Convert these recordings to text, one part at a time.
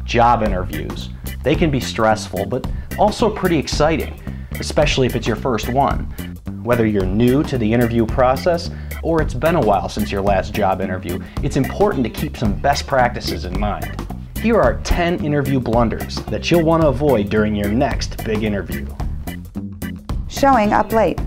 Job interviews. They can be stressful, but also pretty exciting, especially if it's your first one. Whether you're new to the interview process or it's been a while since your last job interview, it's important to keep some best practices in mind. Here are 10 interview blunders that you'll want to avoid during your next big interview. Showing up late.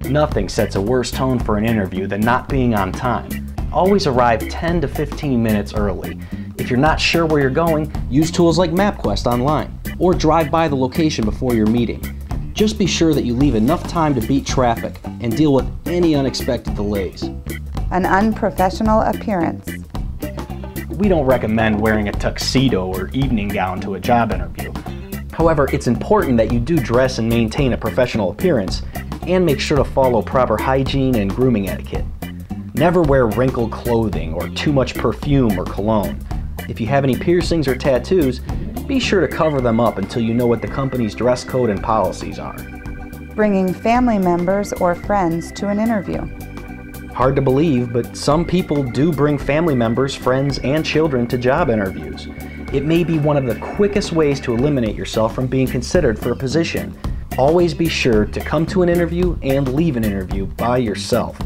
Nothing sets a worse tone for an interview than not being on time. Always arrive 10 to 15 minutes early. If you're not sure where you're going, use tools like MapQuest online, or drive by the location before your meeting. Just be sure that you leave enough time to beat traffic and deal with any unexpected delays. An unprofessional appearance. We don't recommend wearing a tuxedo or evening gown to a job interview. However, it's important that you do dress and maintain a professional appearance, and make sure to follow proper hygiene and grooming etiquette. Never wear wrinkled clothing or too much perfume or cologne. If you have any piercings or tattoos, be sure to cover them up until you know what the company's dress code and policies are. Bringing family members or friends to an interview. Hard to believe, but some people do bring family members, friends, and children to job interviews. It may be one of the quickest ways to eliminate yourself from being considered for a position. Always be sure to come to an interview and leave an interview by yourself.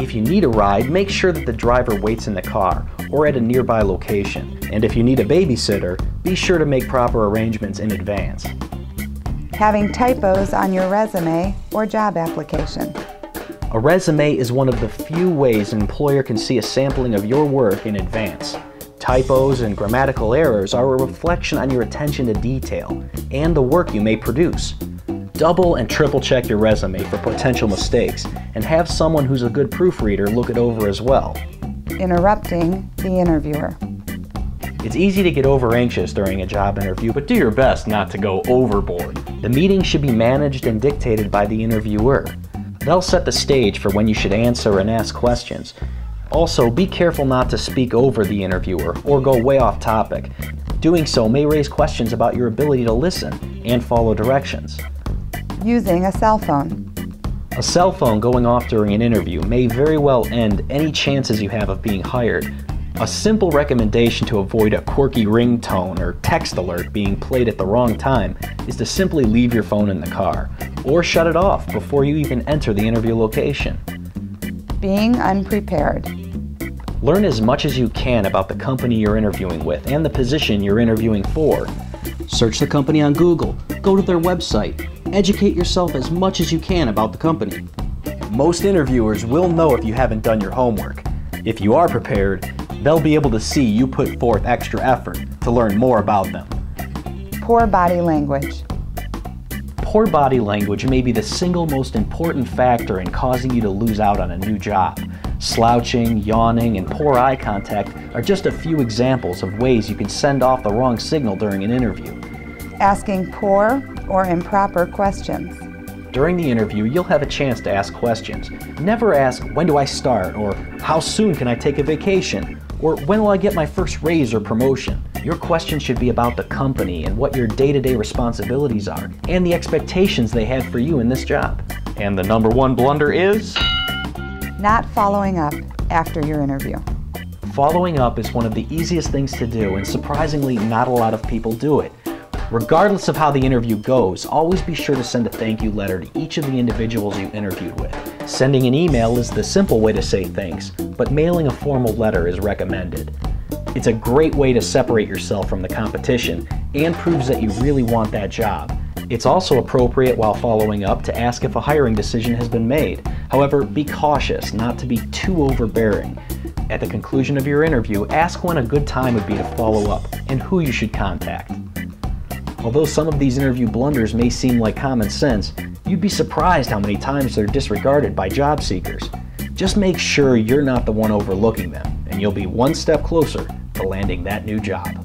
If you need a ride, make sure that the driver waits in the car or at a nearby location. And if you need a babysitter, be sure to make proper arrangements in advance. Having typos on your resume or job application. A resume is one of the few ways an employer can see a sampling of your work in advance. Typos and grammatical errors are a reflection on your attention to detail and the work you may produce. Double and triple check your resume for potential mistakes and have someone who's a good proofreader look it over as well. Interrupting the interviewer. It's easy to get over-anxious during a job interview, but do your best not to go overboard. The meeting should be managed and dictated by the interviewer. They'll set the stage for when you should answer and ask questions. Also, be careful not to speak over the interviewer or go way off topic. Doing so may raise questions about your ability to listen and follow directions. Using a cell phone. A cell phone going off during an interview may very well end any chances you have of being hired. A simple recommendation to avoid a quirky ringtone or text alert being played at the wrong time is to simply leave your phone in the car, or shut it off before you even enter the interview location. Being unprepared. Learn as much as you can about the company you're interviewing with and the position you're interviewing for. Search the company on Google, go to their website, educate yourself as much as you can about the company. Most interviewers will know if you haven't done your homework. If you are prepared, they'll be able to see you put forth extra effort to learn more about them. Poor body language. Poor body language may be the single most important factor in causing you to lose out on a new job. Slouching, yawning, and poor eye contact are just a few examples of ways you can send off the wrong signal during an interview. Asking poor or improper questions. During the interview, you'll have a chance to ask questions. Never ask, "When do I start?" or "How soon can I take a vacation?" or "When will I get my first raise or promotion?" Your question should be about the company and what your day-to-day responsibilities are, and the expectations they had for you in this job. And the number one blunder is? Not following up after your interview. Following up is one of the easiest things to do, and surprisingly, not a lot of people do it. Regardless of how the interview goes, always be sure to send a thank you letter to each of the individuals you interviewed with. Sending an email is the simple way to say thanks, but mailing a formal letter is recommended. It's a great way to separate yourself from the competition and proves that you really want that job. It's also appropriate while following up to ask if a hiring decision has been made. However, be cautious not to be too overbearing. At the conclusion of your interview, ask when a good time would be to follow up and who you should contact. Although some of these interview blunders may seem like common sense, you'd be surprised how many times they're disregarded by job seekers. Just make sure you're not the one overlooking them, and you'll be one step closer to landing that new job.